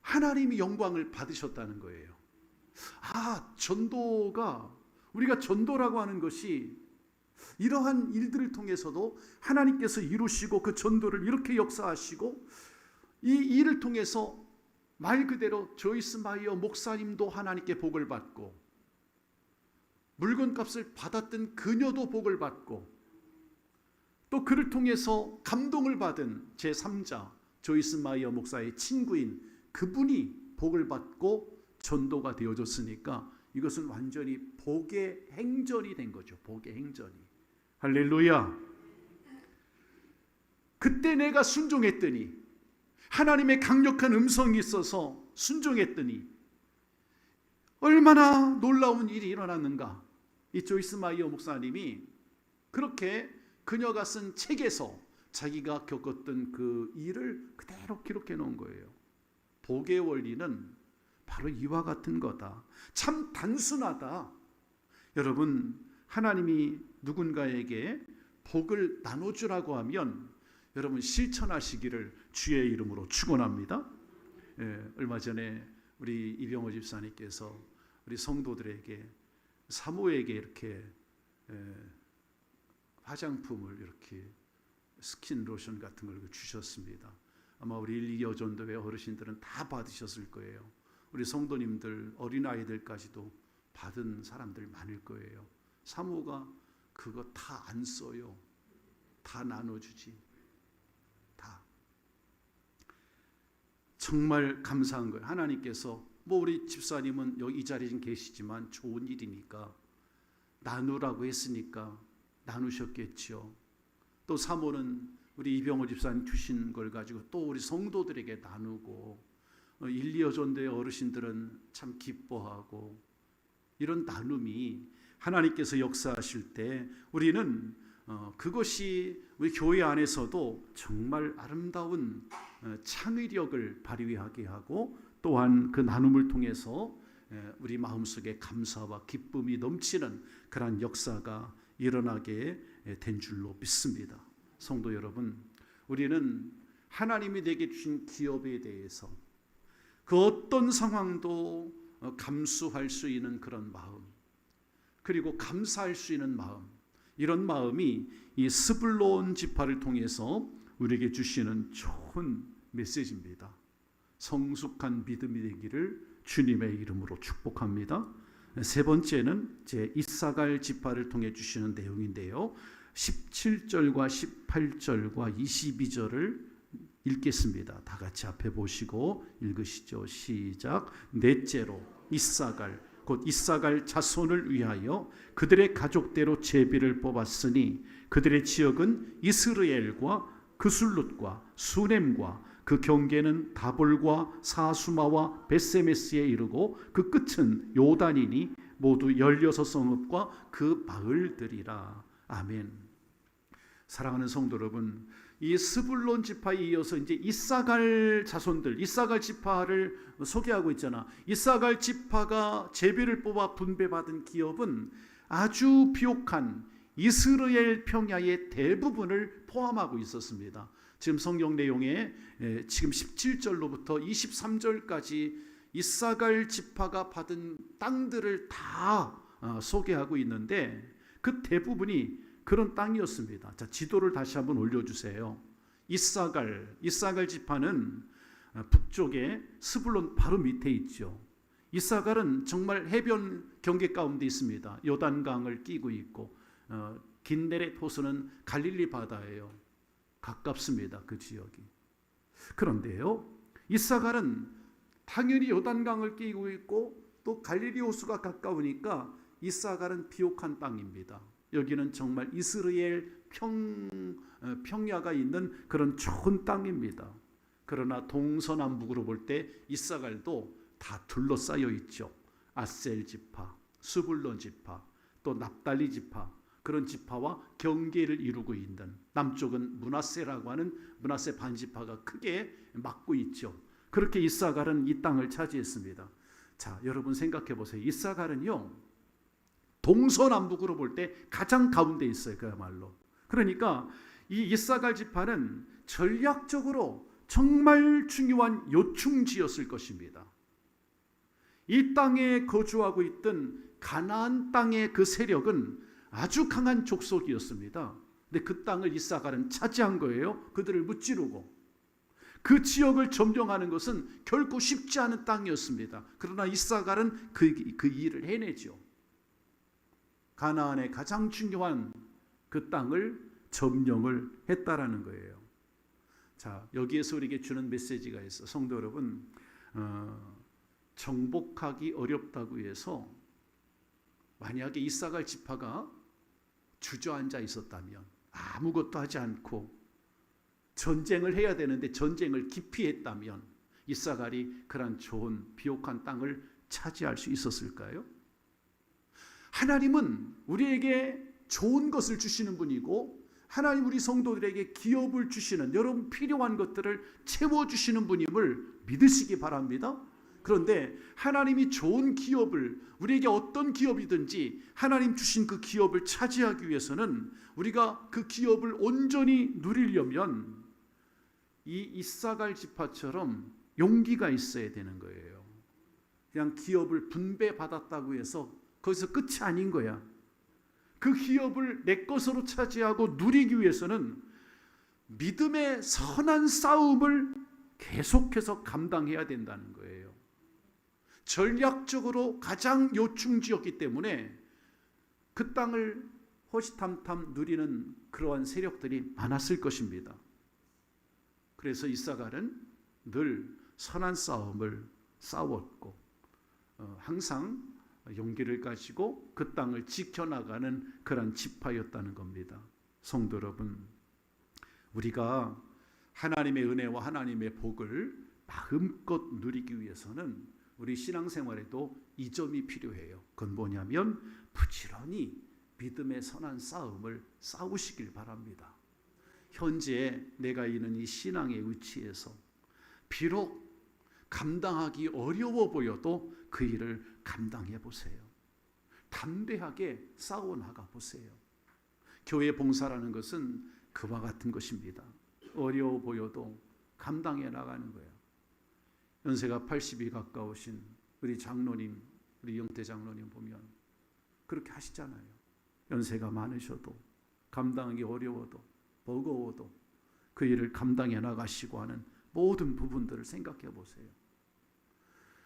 하나님이 영광을 받으셨다는 거예요. 전도가, 우리가 전도라고 하는 것이 이러한 일들을 통해서도 하나님께서 이루시고 그 전도를 이렇게 역사하시고, 이 일을 통해서 말 그대로 조이스 마이어 목사님도 하나님께 복을 받고, 물건값을 받았던 그녀도 복을 받고, 또 그를 통해서 감동을 받은 제3자 조이스 마이어 목사의 친구인 그분이 복을 받고 전도가 되어졌으니까 이것은 완전히 복의 행전이 된 거죠. 복의 행전이. 할렐루야. 그때 내가 순종했더니, 하나님의 강력한 음성이 있어서 순종했더니 얼마나 놀라운 일이 일어났는가. 이 조이스 마이어 목사님이 그렇게 그녀가 쓴 책에서 자기가 겪었던 그 일을 그대로 기록해 놓은 거예요. 복의 원리는 바로 이와 같은 거다. 참 단순하다. 여러분, 하나님이 누군가에게 복을 나눠주라고 하면 여러분 실천하시기를 주의 이름으로 축원합니다. 얼마 전에 우리 이병호 집사님께서 우리 성도들에게, 사모에게 이렇게 화장품을, 이렇게 스킨 로션 같은 걸 주셨습니다. 아마 우리 1, 2여 전도회 어르신들은 다 받으셨을 거예요. 우리 성도님들, 어린아이들까지도 받은 사람들 많을 거예요. 사모가 그거 다 안 써요. 다 나눠주지. 다. 정말 감사한 거예요. 하나님께서, 우리 집사님은 여기 이 자리에 계시지만 좋은 일이니까 나누라고 했으니까 나누셨겠죠. 또 사모는 우리 이병호 집사님 주신 걸 가지고 또 우리 성도들에게 나누고, 1, 2여 전도의 어르신들은 참 기뻐하고, 이런 나눔이 하나님께서 역사하실 때 우리는 그것이 우리 교회 안에서도 정말 아름다운 창의력을 발휘하게 하고, 또한 그 나눔을 통해서 우리 마음속에 감사와 기쁨이 넘치는 그러한 역사가 일어나게 된 줄로 믿습니다. 성도 여러분, 우리는 하나님이 내게 주신 기업에 대해서 그 어떤 상황도 감수할 수 있는 그런 마음, 그리고 감사할 수 있는 마음, 이런 마음이 이 스불론 지파를 통해서 우리에게 주시는 좋은 메시지입니다. 성숙한 믿음이 되기를 주님의 이름으로 축복합니다. 세 번째는 제 이사갈 지파를 통해 주시는 내용인데요. 17절과 18절과 22절을 읽겠습니다. 다 같이 앞에 보시고 읽으시죠. 시작. 넷째로 이사갈 곧 이사갈 자손을 위하여 그들의 가족대로 제비를 뽑았으니 그들의 지역은 이스라엘과 그술룻과 수넴과 그 경계는 다볼과 사수마와 베세메스에 이르고 그 끝은 요단이니 모두 16성읍과 그 마을들이라. 아멘. 사랑하는 성도 여러분, 이 스불론 지파에 이어서 이제 이사갈 자손들, 이사갈 지파를 소개하고 있잖아. 이사갈 지파가 제비를 뽑아 분배받은 기업은 아주 비옥한 이스라엘 평야의 대부분을 포함하고 있었습니다. 지금 성경 내용에 지금 17절로부터 23절까지 이사갈 지파가 받은 땅들을 다 소개하고 있는데 그 대부분이 그런 땅이었습니다. 자, 지도를 다시 한번 올려주세요. 이사갈 지파는 북쪽에 스불론 바로 밑에 있죠. 이사갈은 정말 해변 경계 가운데 있습니다. 요단강을 끼고 있고 긴네렛 호수는 갈릴리 바다예요. 가깝습니다. 그 지역이. 그런데요, 이사갈은 당연히 요단강을 끼고 있고 또 갈릴리 호수가 가까우니까 이사갈은 비옥한 땅입니다. 여기는 정말 이스라엘 평야가 있는 그런 좋은 땅입니다. 그러나 동서남북으로 볼 때 이사갈도 다 둘러싸여 있죠. 아셀 지파, 스불론 지파, 또 납달리 지파, 그런 지파와 경계를 이루고 있는, 남쪽은 므낫세라고 하는 므낫세 반지파가 크게 막고 있죠. 그렇게 이사갈은 이 땅을 차지했습니다. 자, 여러분 생각해 보세요. 이사갈은요, 동서남북으로 볼 때 가장 가운데 있어요. 그야말로. 그러니까 이 이사갈 지파는 전략적으로 정말 중요한 요충지였을 것입니다. 이 땅에 거주하고 있던 가나안 땅의 그 세력은 아주 강한 족속이었습니다. 근데 그 땅을 이사갈은 차지한 거예요. 그들을 무찌르고. 그 지역을 점령하는 것은 결코 쉽지 않은 땅이었습니다. 그러나 이사갈은 그 일을 해내죠. 가나안의 가장 중요한 그 땅을 점령을 했다라는 거예요. 자, 여기에서 우리에게 주는 메시지가 있어. 성도 여러분, 정복하기 어렵다고 해서 만약에 이사갈 지파가 주저앉아 있었다면, 아무것도 하지 않고 전쟁을 해야 되는데 전쟁을 기피했다면 이사갈이 그런 좋은 비옥한 땅을 차지할 수 있었을까요? 하나님은 우리에게 좋은 것을 주시는 분이고, 하나님 우리 성도들에게 기업을 주시는, 여러분 필요한 것들을 채워주시는 분임을 믿으시기 바랍니다. 그런데 하나님이 좋은 기업을, 우리에게 어떤 기업이든지 하나님 주신 그 기업을 차지하기 위해서는 우리가 그 기업을 온전히 누리려면 이 이사갈 지파처럼 용기가 있어야 되는 거예요. 그냥 기업을 분배받았다고 해서 거기서 끝이 아닌 거야. 그 기업을 내 것으로 차지하고 누리기 위해서는 믿음의 선한 싸움을 계속해서 감당해야 된다는 거예요. 전략적으로 가장 요충지였기 때문에 그 땅을 호시탐탐 누리는 그러한 세력들이 많았을 것입니다. 그래서 이사갈은 늘 선한 싸움을 싸웠고 항상 용기를 가지고 그 땅을 지켜나가는 그런 지파였다는 겁니다. 성도 여러분, 우리가 하나님의 은혜와 하나님의 복을 마음껏 누리기 위해서는 우리 신앙생활에도 이 점이 필요해요. 그건 뭐냐면 부지런히 믿음의 선한 싸움을 싸우시길 바랍니다. 현재 내가 있는 이 신앙의 위치에서 비록 감당하기 어려워 보여도 그 일을 감당해 보세요. 담대하게 싸워나가 보세요. 교회 봉사라는 것은 그와 같은 것입니다. 어려워 보여도 감당해 나가는 거예요. 연세가 80이 가까우신 우리 장로님, 우리 영태 장로님 보면 그렇게 하시잖아요. 연세가 많으셔도, 감당하기 어려워도, 버거워도 그 일을 감당해 나가시고 하는 모든 부분들을 생각해 보세요.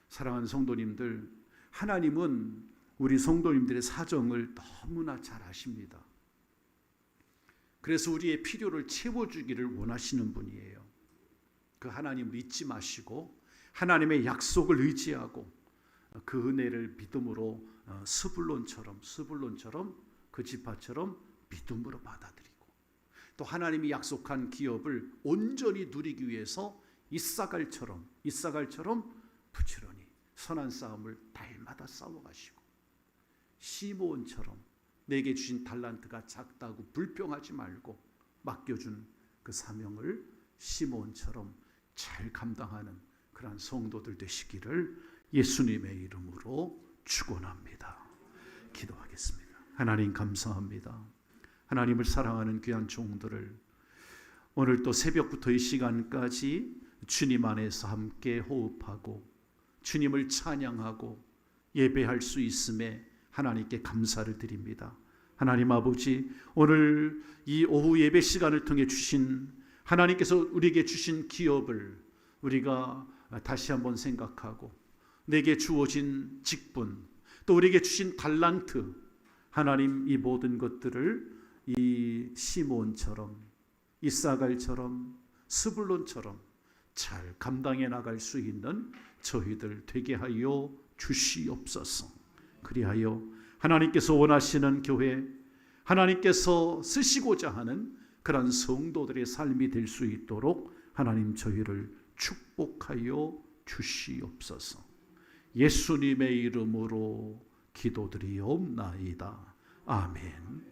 사랑하는 성도님들, 하나님은 우리 성도님들의 사정을 너무나 잘 아십니다. 그래서 우리의 필요를 채워주기를 원하시는 분이에요. 그 하나님을 잊지 마시고 하나님의 약속을 의지하고 그 은혜를 믿음으로 스불론처럼 그 지파처럼 믿음으로 받아들이고 또 하나님이 약속한 기업을 온전히 누리기 위해서 이사갈처럼 부지런히 선한 싸움을 달마다 싸워가시고 시므온처럼 내게 주신 달란트가 작다고 불평하지 말고 맡겨준 그 사명을 시므온처럼 잘 감당하는 그러한 성도들 되시기를 예수님의 이름으로 축원합니다. 기도하겠습니다. 하나님 감사합니다. 하나님을 사랑하는 귀한 종들을 오늘 또 새벽부터 이 시간까지 주님 안에서 함께 호흡하고 주님을 찬양하고 예배할 수 있음에 하나님께 감사를 드립니다. 하나님 아버지, 오늘 이 오후 예배 시간을 통해 주신 하나님께서 우리에게 주신 기업을 우리가 다시 한번 생각하고 내게 주어진 직분 또 우리에게 주신 달란트 하나님 이 모든 것들을 이 시므온처럼 이사갈처럼 스불론처럼 잘 감당해 나갈 수 있는 저희들 되게 하여 주시옵소서. 그리하여 하나님께서 원하시는 교회 하나님께서 쓰시고자 하는 그런 성도들의 삶이 될 수 있도록 하나님 저희를 축복하여 주시옵소서. 예수님의 이름으로 기도드리옵나이다. 아멘.